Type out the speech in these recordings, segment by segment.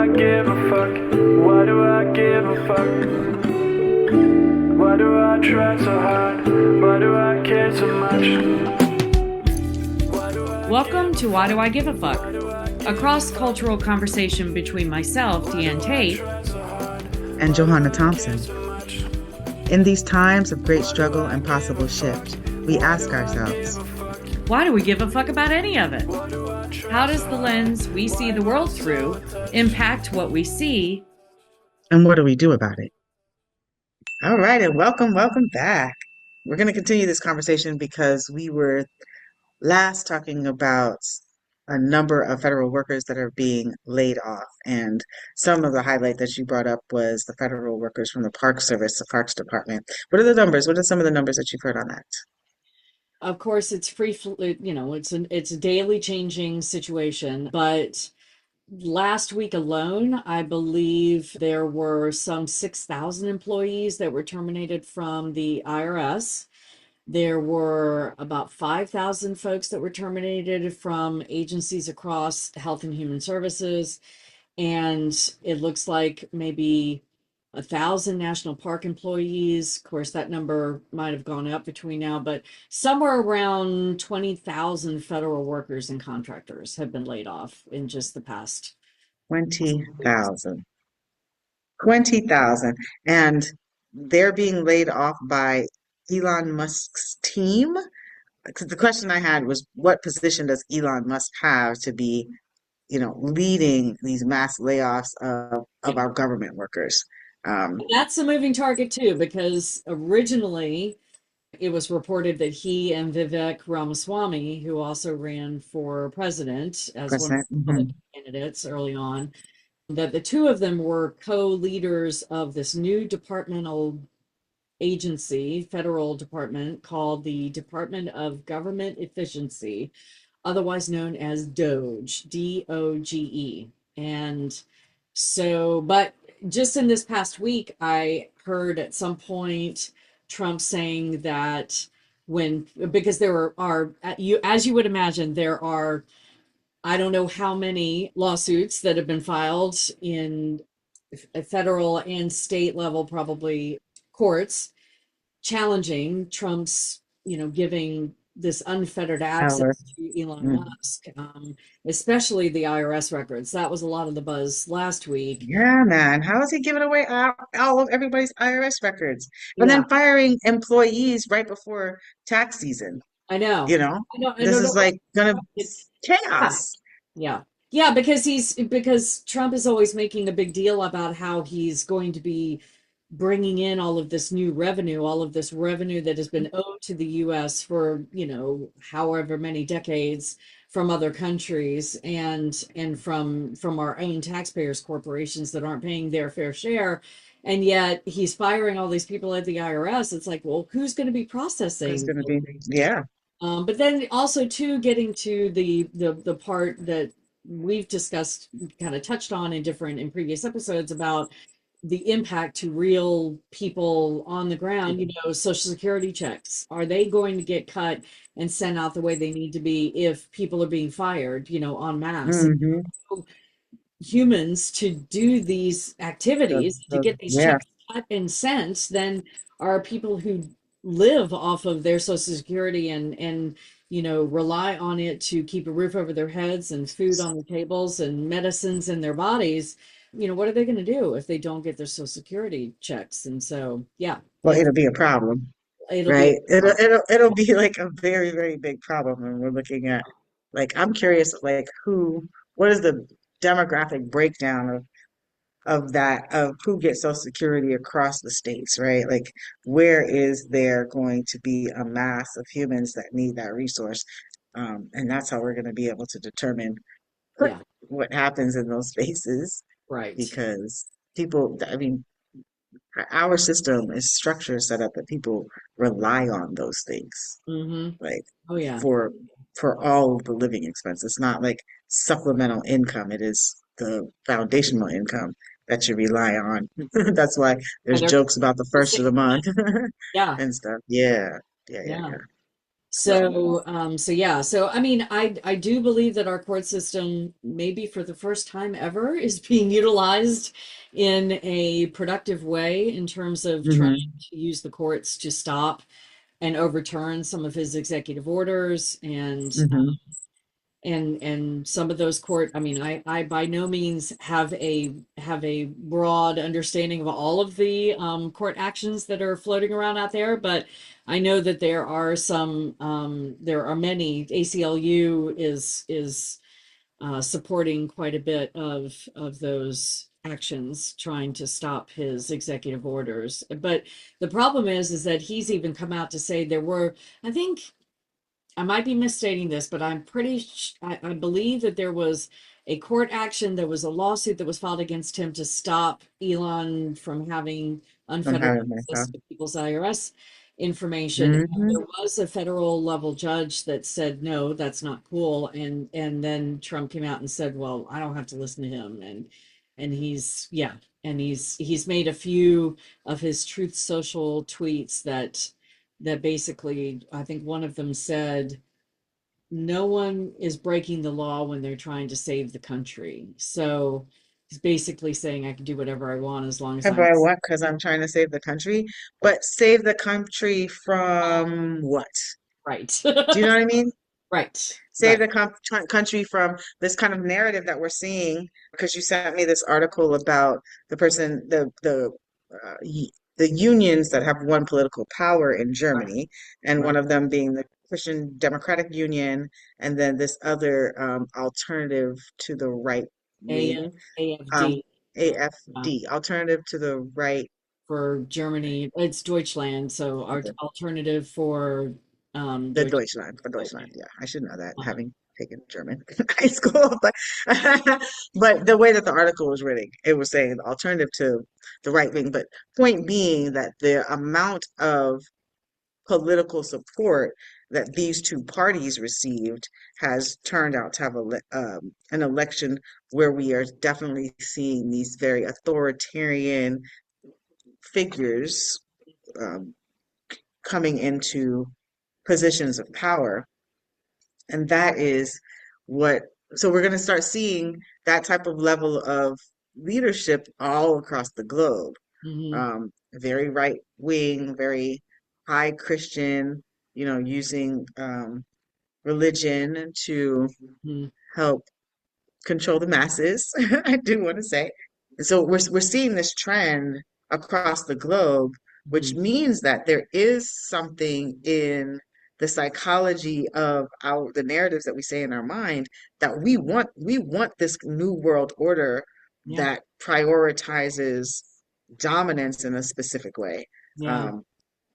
I give a fuck? Why do I give a fuck? Why do I try so hard? Why do I care so much? Welcome to Why Do I Give a Fuck? A cross-cultural conversation between myself, Diane Tate, and Johanna Thompson. In these times of great struggle and possible shift, we ask ourselves, why do we give a fuck about any of it? How does the lens we see the world through impact what we see? And what do we do about it? All right, and welcome back. We're going to continue this conversation because we were last talking about a number of federal workers that are being laid off. And some of the highlight that you brought up was the federal workers from the Park Service, the Parks Department. What are the numbers? What are some of the numbers that you've heard on that? Of course, it's it's a daily changing situation, but last week alone, I believe there were some 6,000 employees that were terminated from the IRS. There were about 5,000 folks that were terminated from agencies across Health and Human Services. And it looks like maybe 1,000 national park employees. Of course, that number might have gone up between now, but somewhere around 20,000 federal workers and contractors have been laid off in just the past 20,000. 20,000. And they're being laid off by Elon Musk's team. Because the question I had was, what position does Elon Musk have to be, leading these mass layoffs of our government workers? That's a moving target too, because originally it was reported that he and Vivek Ramaswamy, who also ran for president as one of President. the Republican candidates early on, that the two of them were co-leaders of this new departmental agency, federal department called the Department of Government Efficiency, otherwise known as DOGE, DOGE. And so, but just in this past week, I heard at some point Trump saying that because there are, as you would imagine, there are, I don't know how many lawsuits that have been filed in federal and state level, probably courts, challenging Trump's, giving this unfettered Power. access to Elon Mm. Musk, especially the IRS records. That was a lot of the buzz last week. Yeah, man. How is he giving away all of everybody's IRS records? But Yeah, then firing employees right before tax season, I know. you know? I This don't is know. like gonna It's yeah, chaos. yeah, yeah. Because Trump is always making a big deal about how he's going to be bringing in all of this new revenue, all of this revenue that has been owed to the US for, however many decades from other countries and from our own taxpayers, corporations that aren't paying their fair share. And yet he's firing all these people at the IRS. It's like, well, who's going to be It's processing? gonna be, yeah. But then also too, getting to the part that we've discussed, kind of touched on in previous episodes about the impact to real people on the ground, Social Security checks. Are they going to get cut and sent out the way they need to be if people are being fired, en masse? And Hmm. so humans to do these activities, to get these Yeah. checks cut and sent, then are people who live off of their Social Security and rely on it to keep a roof over their heads and food on their tables and medicines in their bodies. What are they going to do if they don't get their Social Security checks? And so, yeah, Well, it'll be a problem, it'll be a right? It'll problem. it'll it'll be like a very, very big problem when we're looking at, like, I'm curious, like, what is the demographic breakdown of who gets Social Security across the states, right? Like, where is there going to be a mass of humans that need that resource? And that's how we're going to be able to determine Yeah, what happens in those spaces, right. because people, I mean, our system is structure set up that people rely on those things, Mm-hmm. like Oh, yeah. for all of the living expenses. It's not like supplemental income. It is the foundational income that you rely on. That's why And there's they're jokes about the the first same. of the month Yeah, and stuff. Yeah. Yeah, yeah, yeah. yeah. So yeah, so I mean, I do believe that our court system, maybe for the first time ever, is being utilized in a productive way in terms of trying Hmm. to use the courts to stop and overturn some of his executive orders Hmm. and some of those court, I mean, I by no means have a broad understanding of all of the court actions that are floating around out there, but I know that there are some there are many. ACLU is supporting quite a bit of those actions trying to stop his executive orders. But the problem is that he's even come out to say there were, I think, I might be misstating this, but I believe that there was a court action, there was a lawsuit that was filed against him to stop Elon from having I'm unfettered having access myself. to people's IRS information. And Hmm. there was a federal level judge that said, no, that's not cool. And then Trump came out and said, well, I don't have to listen to him. And he's, yeah, and he's made a few of his Truth Social tweets that basically, I think one of them said, no one is breaking the law when they're trying to save the country. So he's basically saying I can do whatever I want as long as Have I'm I what? Because I'm trying to save the country, but save the country from what? right. Do you know what I mean? Right. Save Right. the country from this kind of narrative that we're seeing, because you sent me this article about the person, the unions that have won political power in Right. Germany, and one Right. of them being the Christian Democratic Union, and then this other alternative to the right AF, wing, um, AFD AFD, alternative to the right. for Germany. It's Deutschland. So our alternative for The Deutschland. Deutschland, for Deutschland. Yeah, I should know that, Uh, having taken German in high school. But but the way that the article was written, it was saying the alternative to the right wing. But point being that the amount of political support that these two parties received has turned out to have an election where we are definitely seeing these very authoritarian figures um, coming into positions of power. And that is what, so we're going to start seeing that type of level of leadership all across the globe. mhm, Very right wing, very high Christian, using religion to mhm, help control the masses. I do want to say. So we're seeing this trend across the globe, which mhm. means that there is something in the psychology of the narratives that we say in our mind that we want this new world order Yeah. that prioritizes dominance in a specific way. Yeah. Um,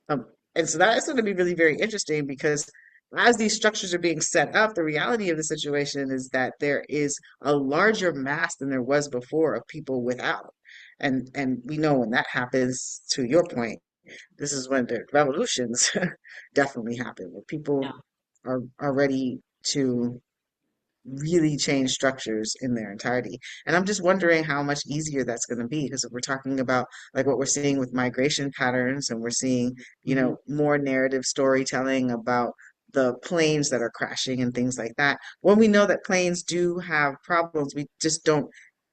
um, and so that's going to be really very interesting because as these structures are being set up, the reality of the situation is that there is a larger mass than there was before of people without. And we know when that happens, to your point, this is when the revolutions definitely happen, where Yeah. people are ready to really change structures in their entirety. And I'm just wondering how much easier that's going to be because if we're talking about like what we're seeing with migration patterns and we're seeing, Mhm. more narrative storytelling about the planes that are crashing and things like that. When we know that planes do have problems, we just don't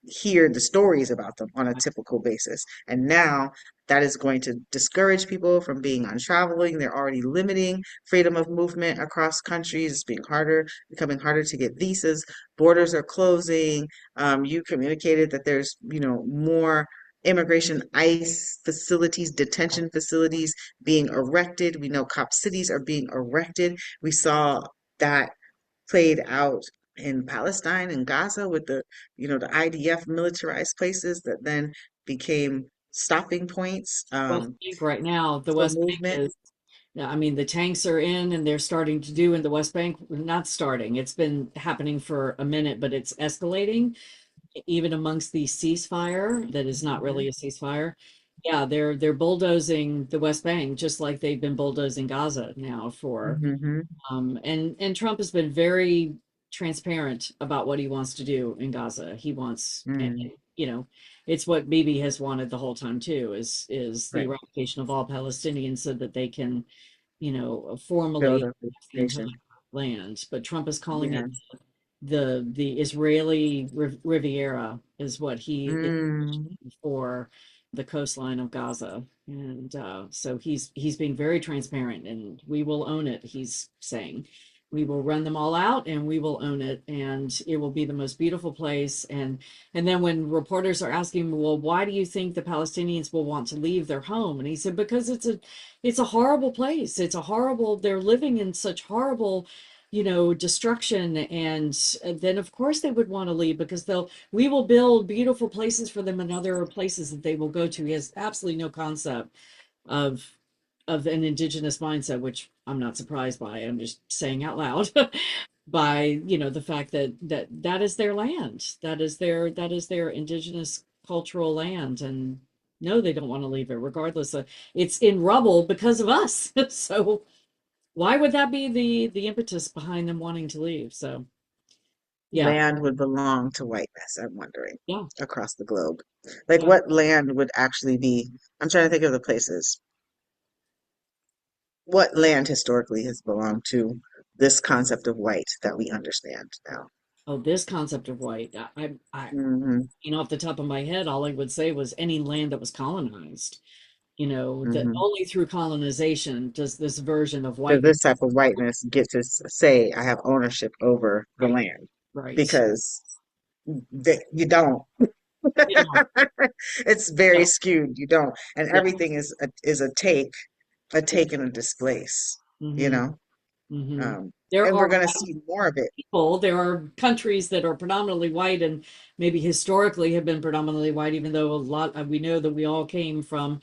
hear the stories about them on a typical basis. And now that is going to discourage people from being on traveling. They're already limiting freedom of movement across countries. It's becoming harder to get visas. Borders are closing. You communicated that there's, more immigration ICE facilities, detention facilities being erected. We know cop cities are being erected. We saw that played out in Palestine and Gaza with the IDF militarized places that then became stopping points West Bank right now, the for West Bank movement. is, yeah, I mean, the tanks are in and they're starting to do in the West Bank, not starting. It's been happening for a minute, but it's escalating even amongst the ceasefire that is not Hmm. really a ceasefire. Yeah, they're bulldozing the West Bank just like they've been bulldozing Gaza now for Hmm. and Trump has been very transparent about what he wants to do in Gaza. He wants, and, Hmm. you know, it's what Bibi has wanted the whole time too, is the Right. eradication of all Palestinians so that they can Build formally up the the entire nation. land, but Trump is calling Yeah. it the Israeli Riviera is what he is Mm, for the coastline of Gaza. And so he's being very transparent, and we will own it. He's saying we will run them all out, and we will own it, and it will be the most beautiful place. And then when reporters are asking, well, why do you think the Palestinians will want to leave their home? And he said, because it's a horrible place. It's a horrible. They're living in such horrible destruction, and then of course they would want to leave because we will build beautiful places for them and other places that they will go to. He has absolutely no concept of an indigenous mindset, which I'm not surprised by. I'm just saying out loud by the fact that is their land, that is their indigenous cultural land, and no, they don't want to leave it regardless of it's in rubble because of us. So why would that be the impetus behind them wanting to leave? So yeah, land would belong to whiteness, I'm wondering, yeah. across the globe. Like Yeah. what land would actually be, I'm trying to think of the places. What land historically has belonged to this concept of white that we understand now? Oh, this concept of white. Hmm. Off the top of my head, all I would say was any land that was colonized. That Hmm. only through colonization does this version of Does whiteness. this type of whiteness get to say, I have ownership over the Right. land? Right. Because you don't. Yeah. It's very Yeah. skewed. You don't, and Yeah. everything is a take and a displace. You Hmm. know, Hmm. um, There and we're are going to see more of it. people, there are countries that are predominantly white and maybe historically have been predominantly white, even though a lot we know that we all came from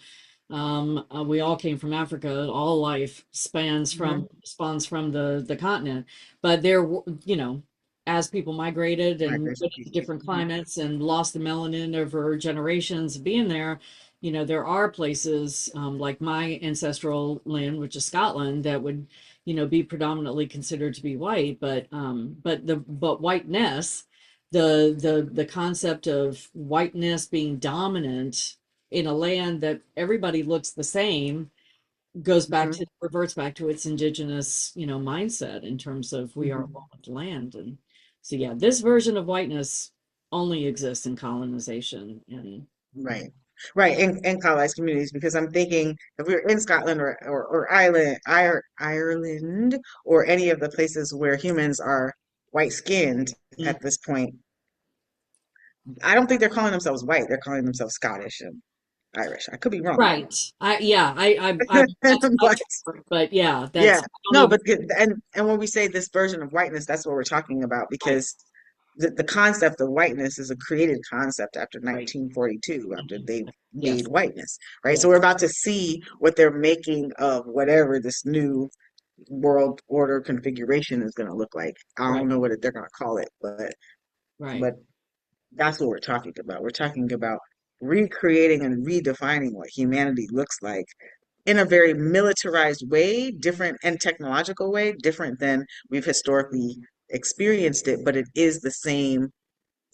Africa. All life Hmm. spawns from the continent, but as people migrated and Migration went to pieces. different Hmm. climates and lost the melanin over generations of being there, there are places like my ancestral land, which is Scotland, that would be predominantly considered to be white, but whiteness, the concept of whiteness being dominant in a land that everybody looks the same Hmm. reverts back to its indigenous mindset in terms of we are Hmm. one with the land. And so yeah, this version of whiteness only exists in colonization. And Right. Right. In colonized communities, because I'm thinking if we were in Scotland or Ireland or any of the places where humans are white skinned mm, at this point, I don't think they're calling themselves white. They're calling themselves Scottish and Irish. I could be wrong. right, I that's what I But was told, but yeah, yeah, I don't no, even. but and when we say this version of whiteness, that's what we're talking about Right, because the concept of whiteness is a created concept after right. 1942, after Mhm. they made Yes, whiteness, right? So yes, we're about to see what they're making of whatever this new world order configuration is going to look like. I right, don't know what they're going to call it, right, but that's what we're talking about. We're talking about recreating and redefining what humanity looks like in a very militarized way, different and technological way, different than we've historically experienced it, but it is the same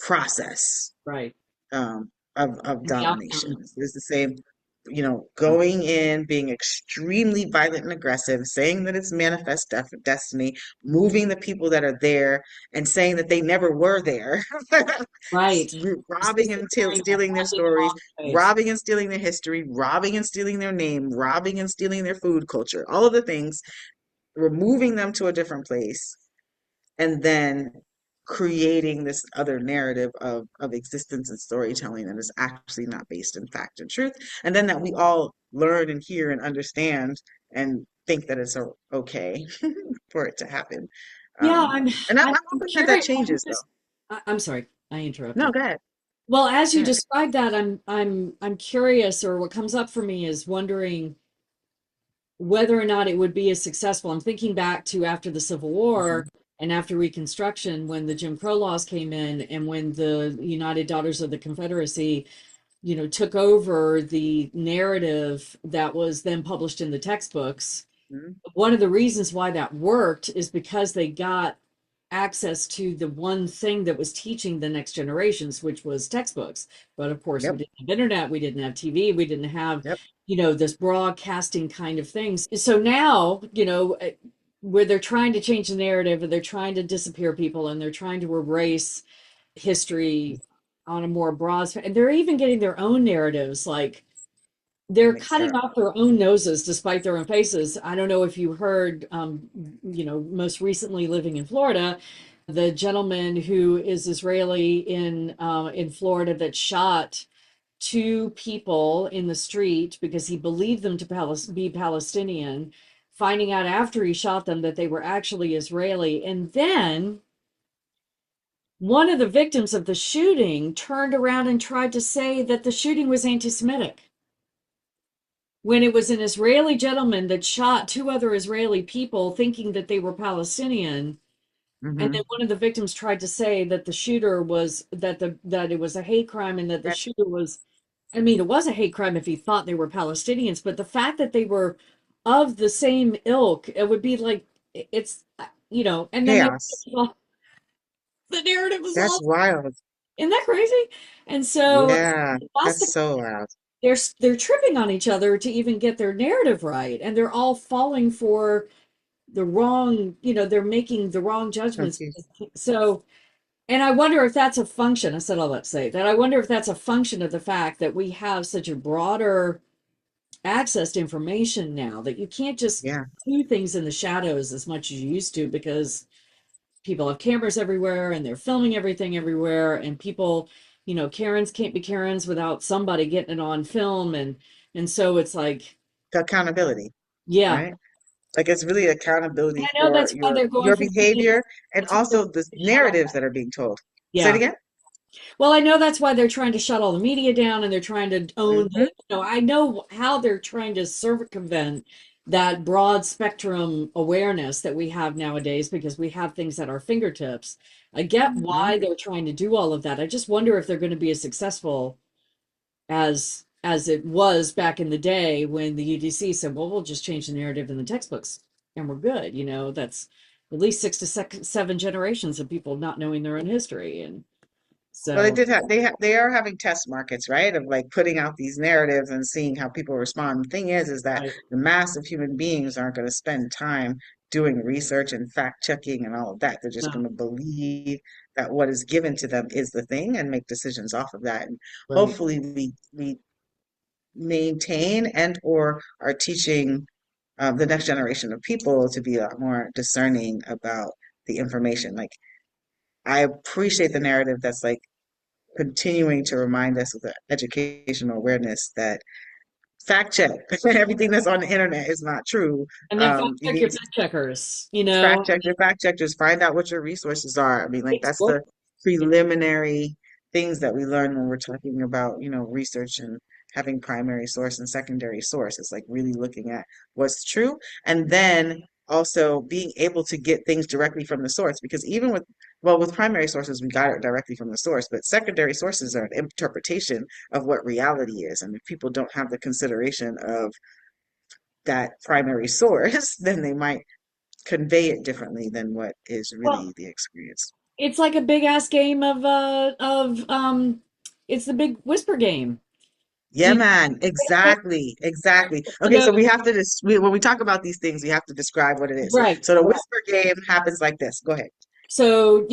process right. of And the domination. outcome, It's the same, going in, being extremely violent and aggressive, saying that it's manifest destiny, moving the people that are there, and saying that they never were there, right. robbing and Specifically stealing their attacking the stories, wrong place. robbing and stealing their history, robbing and stealing their name, robbing and stealing their food culture, all of the things, removing them to a different place and then creating this other narrative of existence and storytelling that is actually not based in fact and truth, and then that we all learn and hear and understand and think that it's okay for it to happen. Yeah, And I'm I'm hoping that that curious. changes though. I'm sorry, I No, interrupted. go ahead. Well, as Go you ahead. described that, I'm curious, or what comes up for me is wondering whether or not it would be as successful. I'm thinking back to after the Civil War Mhm. and after Reconstruction, when the Jim Crow laws came in, and when the United Daughters of the Confederacy, took over the narrative that was then published in the textbooks. Mhm. One of the reasons why that worked is because they got access to the one thing that was teaching the next generations, which was textbooks. But of course, we Yep. didn't have internet, we didn't have TV, we didn't have, Yep. this broadcasting kind of things. So now, where they're trying to change the narrative and they're trying to disappear people and they're trying to erase history on a more broad, and they're even getting their own narratives, like they're Mixed cutting up. off their own noses despite their own faces. I don't know if you heard, most recently living in Florida, the gentleman who is Israeli in Florida that shot two people in the street because he believed them to be Palestinian, finding out after he shot them that they were actually Israeli. And then one of the victims of the shooting turned around and tried to say that the shooting was anti-Semitic when it was an Israeli gentleman that shot two other Israeli people thinking that they were Palestinian. And then Mm-hmm. one of the victims tried to say that the shooter was that it was a hate crime and that the shooter was, I mean, it was a hate crime if he thought they were Palestinians, but the fact that they were of the same ilk, it would be like it's and then Chaos. the narrative was That's all, wild. isn't that crazy? And so Yeah, that's that's the so loud. they're tripping on each other to even get their narrative right, and they're all falling for the wrong, they're making the wrong judgments. Confused. So, and I wonder if that's a function, I said all that to say that I wonder if that's a function of the fact that we have such a broader access to information now that you can't just Yeah. do things in the shadows as much as you used to, because people have cameras everywhere and they're filming everything everywhere, and people, Karens can't be Karens without somebody getting it on film, and so it's like, The accountability, yeah. right? Like it's really And accountability I know for that's why they're going your for media. behavior and That's why they're also the trying to shut all narratives that. that are being told. Say it Yeah. again? Well, I know that's why they're trying to shut all the media down and they're trying to own Mm-hmm. I know how they're trying to circumvent that broad spectrum awareness that we have nowadays because we have things at our fingertips. I get Mm-hmm. why they're trying to do all of that. I just wonder if they're going to be as successful as it was back in the day when the UDC said, "Well, we'll just change the narrative in the textbooks and we're good." That's at least six to seven generations of people not knowing their own history, and Well, they so. did have they are having test markets, right? Of like putting out these narratives and seeing how people respond. The thing is that Right. the mass of human beings aren't going to spend time doing research and fact checking and all of that. They're just No. going to believe that what is given to them is the thing and make decisions off of that. And Right. hopefully we maintain and or are teaching the next generation of people to be a lot more discerning about the information. Like I appreciate the narrative that's like continuing to remind us with the educational awareness that fact check everything that's on the internet is not true. And then fact You check need your to fact checkers, fact check your fact checkers, find out what your resources are. I mean, like it's that's work. the preliminary things that we learn when we're talking about, research and having primary source and secondary source. It's like really looking at what's true and then also being able to get things directly from the source because even with primary sources we got it directly from the source, but secondary sources are an interpretation of what reality is. And if people don't have the consideration of that primary source, then they might convey it differently than what is Well, really the experience. it's like a big ass game of it's the big whisper game. Yeah, Do man. Exactly. Exactly. you Okay, know so we have to when we talk about these things, we have to describe what it is. right. So the whisper game happens like this. Go ahead. So,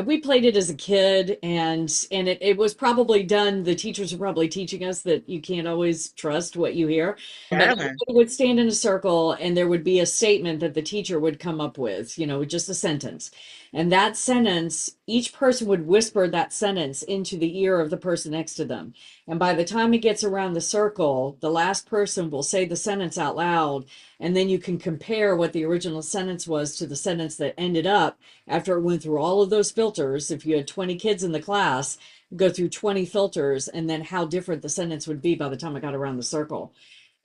we played it as a kid, and it was probably done. The teachers were probably teaching us that you can't always trust what you hear. But Yeah, man. everybody would stand in a circle and there would be a statement that the teacher would come up with, just a sentence. And that sentence, each person would whisper that sentence into the ear of the person next to them. And by the time it gets around the circle, the last person will say the sentence out loud, and then you can compare what the original sentence was to the sentence that ended up after it went through all of those filters. If you had 20 kids in the class, go through 20 filters, and then how different the sentence would be by the time I got around the circle.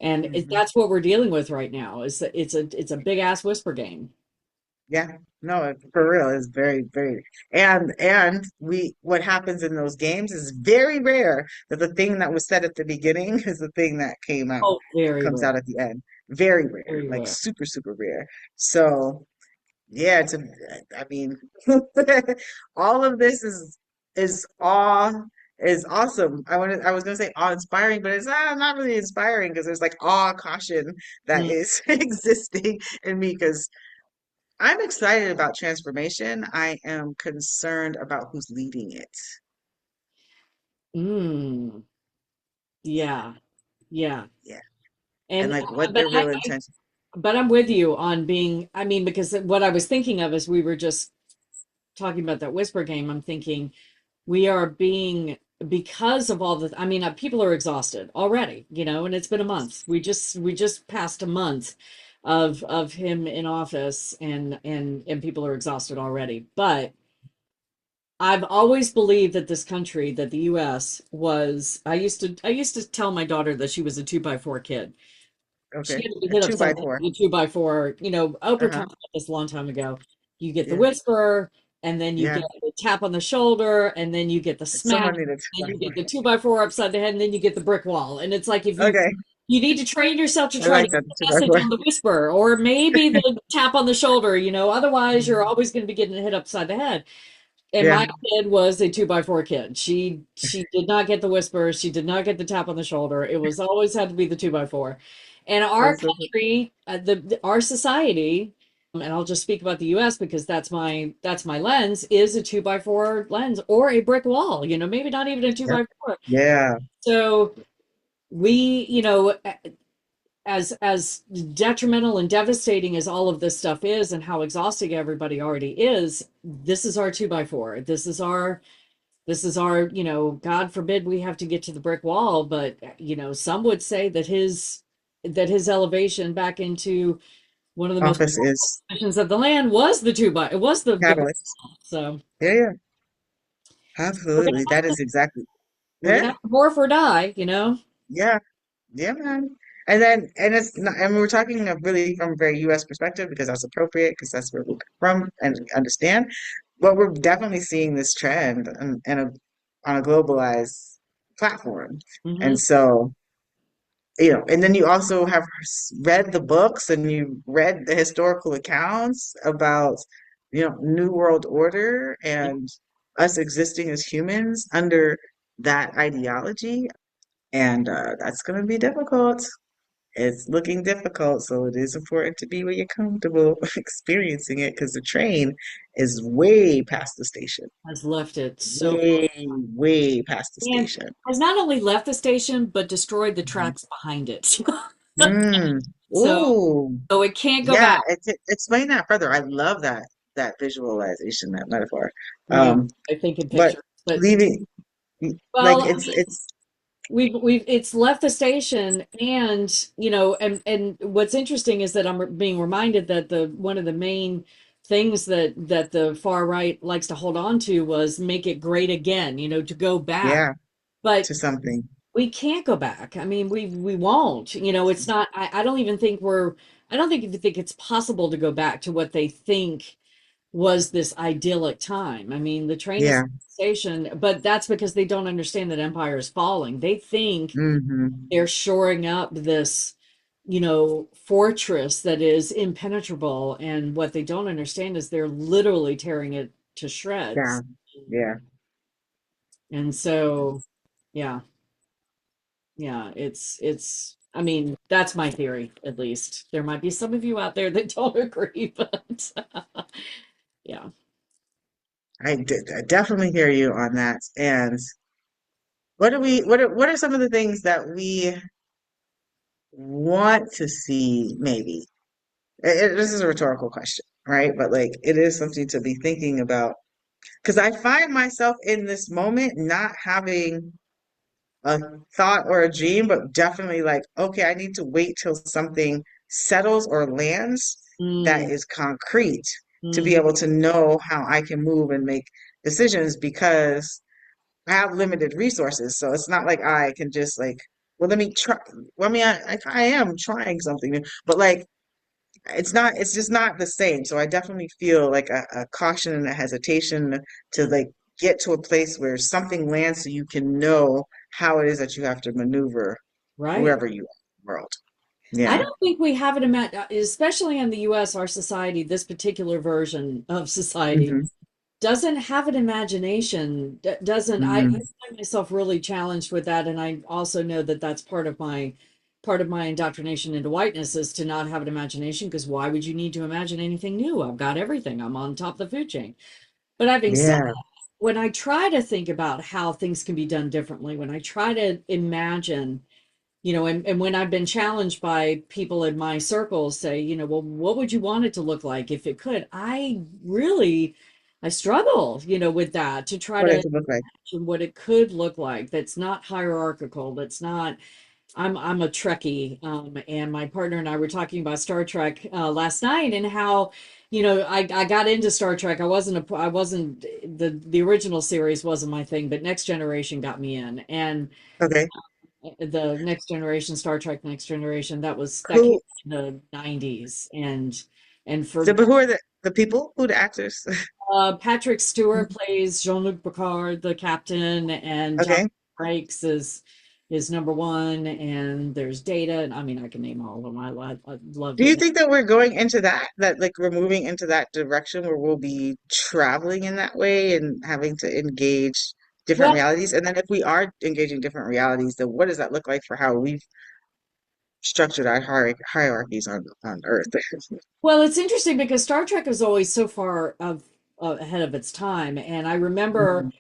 And Hmm. that's what we're dealing with right now. Is that it's a big ass whisper game. Yeah. No, for real, it's very, very, and what happens in those games is very rare that the thing that was said at the beginning is the thing that Oh, very comes rare, out at the end. Very rare, very like rare. super, super rare. So yeah, I mean, all of this is awe is awesome. I was gonna say awe-inspiring, but it's not really inspiring because there's like awe caution that Mm. is existing in me because I'm excited about transformation. I am concerned about who's leading it. Mm. Yeah, yeah. Yeah. And And like what but their real intention. but I'm with you on being, I mean, because what I was thinking of as we were just talking about that whisper game, I'm thinking we are being, because of all the, I mean, people are exhausted already, and it's been a month. We just passed a month of him in office, and people are exhausted already. But I've always believed that this country, that the US was, I used to tell my daughter that she was a 2x4 kid. She Okay. had to be A hit two upside by the head four. with a 2x4. Oprah Uh-huh. talked about this a long time ago. You get the Yeah. whisper, and then you Yeah. get the tap on the shoulder, and then you get the smack, Someone need a two and by you four. get the 2x4 upside the head, and then you get the brick wall. And it's like if Okay. you need to train yourself to I try to like get that the two by message four. on the whisper, or maybe the tap on the shoulder. Otherwise you're always going to be getting hit upside the head. And Yeah. my kid was a 2x4 kid. She did not get the whisper. She did not get the tap on the shoulder. It was always had to be the 2x4. And our That's so country, our society, and I'll just speak about the U.S. because that's my lens, is a 2x4 lens or a brick wall. Maybe not even a two yeah. by four. Yeah. So we, as detrimental and devastating as all of this stuff is, and how exhausting everybody already is, this is our 2x4. This is our, God forbid we have to get to the brick wall, but some would say that his elevation back into one of the most Office is positions of the land was it was the brick catalyst. wall. So Yeah, yeah. we're gonna Absolutely. That is exactly we're gonna it. have to morph or die. Yeah. Yeah, man. And it's not, and we're talking of really from a very US perspective because that's appropriate because that's where we're from and understand. But we're definitely seeing this trend on a globalized platform. Hmm. And so, and then you also have read the books and you read the historical accounts about, New World Order and us existing as humans under that ideology. And that's going to be difficult. It's looking difficult, so it is important to be where you're comfortable experiencing it because the train is way past the station. Has left it so Way, way past the and station. has not only left the station but destroyed the Mhm. tracks behind it. Mm. so Ooh. so it can't go Yeah, back. explain that further. I love that visualization, that metaphor. Yeah, Um, I think in but pictures, but leaving like well, it's we've it's left the station, and and what's interesting is that I'm being reminded that the one of the main things that the far right likes to hold on to was make it great again, to go back. yeah, But to something. we can't go back. I mean, we won't. It's not. I don't even think we're. I don't think even think it's possible to go back to what they think was this idyllic time. I mean, the train is Yeah. at the station, but that's because they don't understand that empire is falling. They think Hmm. they're shoring up this, fortress that is impenetrable, and what they don't understand is they're literally tearing it to Yeah. shreds. Yeah. And so, yeah, yeah, it's I mean, that's my theory, at least. There might be some of you out there that don't agree, but yeah. I definitely hear you on that. And what are some of the things that we want to see maybe? This is a rhetorical question, right? But like it is something to be thinking about because I find myself in this moment not having a thought or a dream, but definitely like, okay, I need to wait till something settles or lands that Mm, is concrete to be mhm. able to know how I can move and make decisions because I have limited resources. So it's not like I can just like, well, let me try. Well, I mean, I am trying something new, but like, it's just not the same. So I definitely feel like a caution and a hesitation to like get to a place where something lands so you can know how it is that you have to maneuver Right. wherever you are in the world. I Yeah. don't think we have it, especially in the US, our society, this particular version of society Hmm. doesn't have an imagination. Doesn't, I Mm. find myself really challenged with that. And I also know that that's part of my indoctrination into whiteness is to not have an imagination, because why would you need to imagine anything new? I've got everything. I'm on top of the food chain. But having said Yeah. that, when I try to think about how things can be done differently, when I try to imagine, and when I've been challenged by people in my circles say, well, what would you want it to look like if it could? I struggle, with that, to try What to does it look like? imagine what it could look like. That's not hierarchical. That's not, I'm a Trekkie, and my partner and I were talking about Star Trek last night, and how, I got into Star Trek. I wasn't the original series wasn't my thing, but Next Generation got me in, and Okay. the Next Generation, Star Trek Next Generation, that came Who, in the 90s, and so, for but who are the people? Who the actors? Patrick Stewart plays Jean-Luc Picard, the captain, and John Okay. Frakes is number one, and there's Data, and I mean I can name all of them. I loved Do you it. think that we're going into that like we're moving into that direction where we'll be traveling in that way and having to engage different Well, realities? And then if we are engaging different realities, then what does that look like for how we've structured our hierarchies on Earth? well, it's interesting because Star Trek is always so far ahead of its time, and I remember Mhm.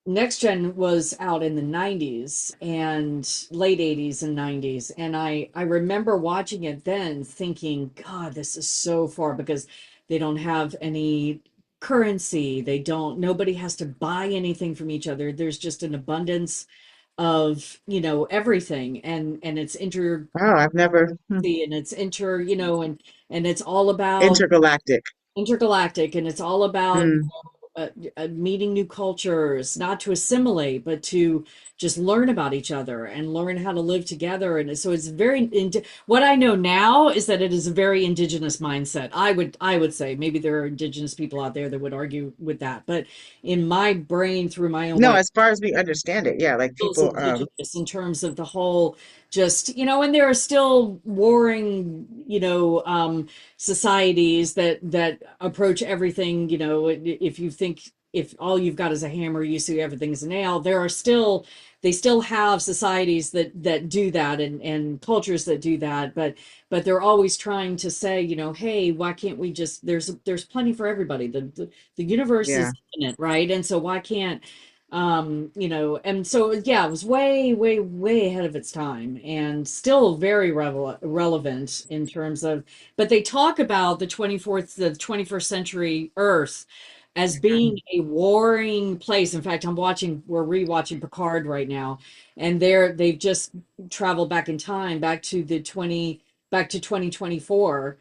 Next Gen was out in the 90s and late 80s and 90s. And I remember watching it then thinking, God, this is so far, because they don't have any currency. Nobody has to buy anything from each other. There's just an abundance of, everything. And it's Oh, I've never and it's and it's all about intergalactic. intergalactic, and it's all about Mm. meeting new cultures, not to assimilate, but to just learn about each other and learn how to live together. And so it's what I know now is that it is a very indigenous mindset. I would say maybe there are indigenous people out there that would argue with that, but in my brain, through my own No, way, as far as we understand it, yeah, like feels people, indigenous in terms of the whole, just, and there are still warring, societies that approach everything, if you think, if all you've got is a hammer, you see everything as a nail. They still have societies that do that, and cultures that do that, but they're always trying to say, hey, why can't we just, there's plenty for everybody. The universe yeah. is infinite, right? And so why can't, and so yeah, it was way, way, way ahead of its time, and still very relevant in terms of, but they talk about the 21st century Earth as being Mhm. a warring place. In fact, we're rewatching Picard right now, and they've just traveled back in time, back to 2024,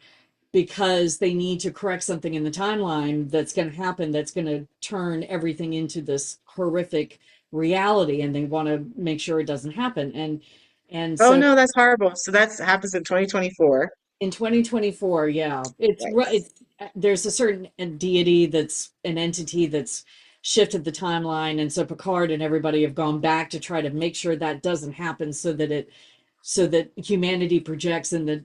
because they need to correct something in the timeline that's going to happen, that's going to turn everything into this horrific reality, and they want to make sure it doesn't happen. And Oh so no, that's horrible. So that's happens in 2024. in 2024, yeah, Yikes. there's a certain deity, that's an entity that's shifted the timeline, and so Picard and everybody have gone back to try to make sure that doesn't happen, so that humanity projects in the,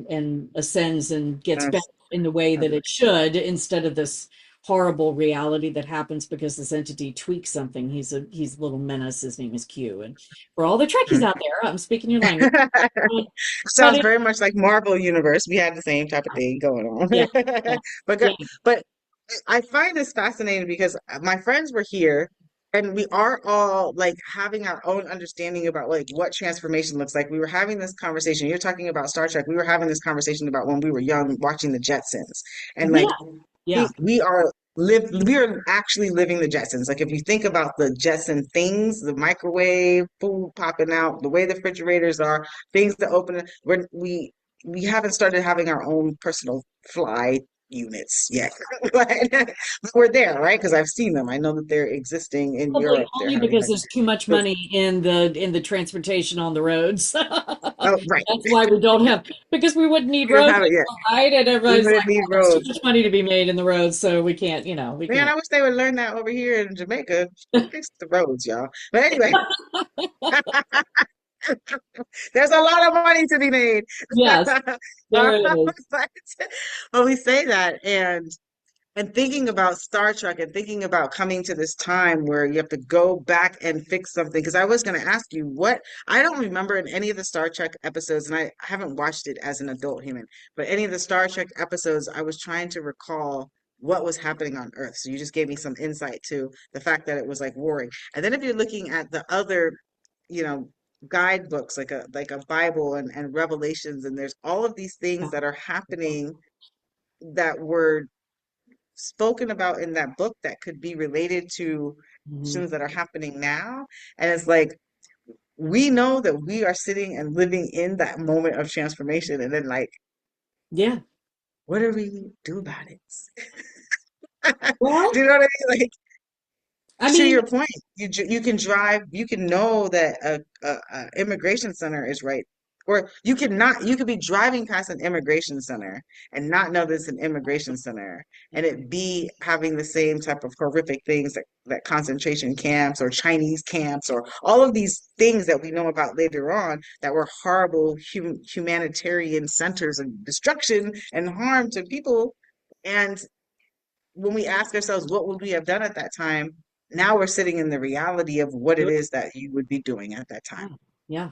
and ascends and gets better That's, in the way that um, it should, instead of this horrible reality that happens because this entity tweaks something. He's a little menace. His name is Q. And for all the Trekkies mm. out there, I'm speaking your language. But Sounds very much like Marvel Universe. We had the same type of thing going yeah, on. yeah, But yeah, but I find this fascinating because my friends were here and we are all like having our own understanding about like what transformation looks like. We were having this conversation. You're talking about Star Trek. We were having this conversation about when we were young watching the Jetsons. And yeah, like yeah. we are actually living the Jetsons. Like if you think about the Jetson things, the microwave, food popping out, the way the refrigerators are, things that open, we haven't started having our own personal fly units yet. But we're there, right? Because I've seen them. I know that they're existing in Probably Europe. They're only having because like there's too much so, money in the transportation on the roads. oh right. That's why we don't have, because we wouldn't need We don't roads have it yet. anymore, right? And We everybody's wouldn't like, need well, there's too roads. much money to be made in the roads, so we can't, we Man, can't. I wish they would learn that over here in Jamaica. Fix the roads, y'all. But anyway. There's a lot of money to be made. Yes, there it is. But but we say that, and thinking about Star Trek and thinking about coming to this time where you have to go back and fix something. Because I was going to ask you what I don't remember in any of the Star Trek episodes, and I haven't watched it as an adult human, but any of the Star Trek episodes, I was trying to recall what was happening on Earth. So you just gave me some insight to the fact that it was like warring. And then if you're looking at the other, you know, guidebooks like a Bible and Revelations, and there's all of these things that are happening that were spoken about in that book that could be related to Mhm. things that are happening now. And it's like we know that we are sitting and living in that moment of transformation. And then like, Yeah. what do we do about it? Do Well, you know what I mean? Like, I to mean, your point, you can drive, you can know that a immigration center is right, or you can not. You could be driving past an immigration center and not know this an immigration center, and it be having the same type of horrific things that concentration camps or Chinese camps or all of these things that we know about later on that were horrible humanitarian centers of destruction and harm to people. And when we ask ourselves, what would we have done at that time? Now we're sitting in the reality of what it is that you would be doing at that time. yeah,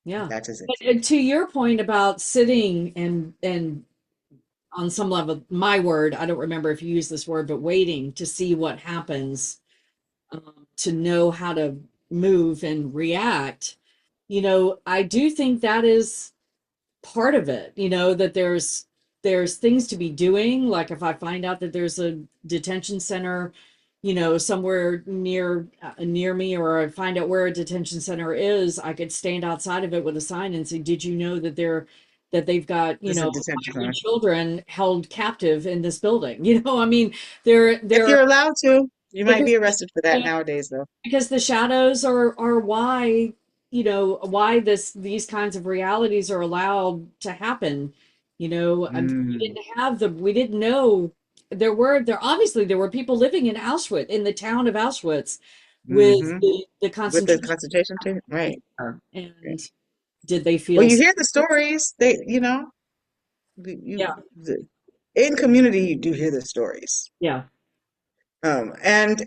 yeah, yeah. That is it. But to your point about sitting and on some level, my word, I don't remember if you use this word, but waiting to see what happens, to know how to move and react. I do think that is part of it, that there's things to be doing. Like if I find out that there's a detention center, somewhere near me, or I find out where a detention center is, I could stand outside of it with a sign and say, did you know that they've got, This is a detention migrant center. children held captive in this building? I mean, there If there you're allowed to, you might because be arrested for that nowadays, though. the shadows are why, why these kinds of realities are allowed to happen. Mm. We didn't know there obviously there were people living in Auschwitz, in the town of Auschwitz, with Hmm. the With the concentration concentration camp, right? camp. Right. And did they Well, feel you safe? hear the stories. Yeah, In community, you do hear the stories. yeah, And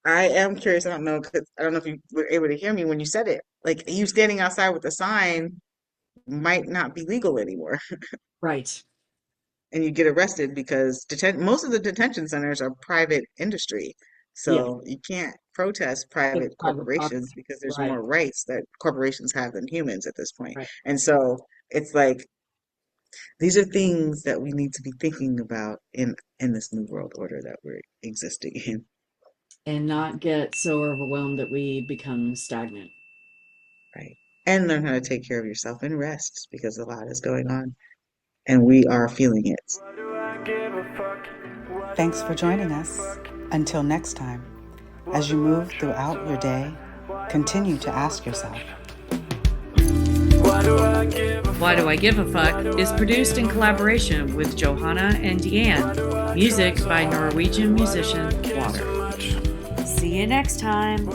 I am curious. I don't know, 'cause I don't know if you were able to hear me when you said it. Like you standing outside with a sign might not be legal anymore, right. and you get arrested because most of the detention centers are private industry. Yeah, So you can't protest it's private private corporations property. because there's Right, more rights that corporations have than humans at this point. right. And so it's like these are things that we need to be thinking about in this new world order that we're existing in. And not get so overwhelmed that we become stagnant. Right. And learn how to take care of yourself and rest because a lot is going on and we are feeling it. Why do I give a fuck? Why do Thanks for I give joining a us. fuck? Until next time, Why as you do I move try throughout so your day, hard? continue to ask yourself, Why do I give a Why Do I Give a Fuck Fuck is produced in collaboration with Johanna and Diane. Music by Norwegian musician Water. See you next time.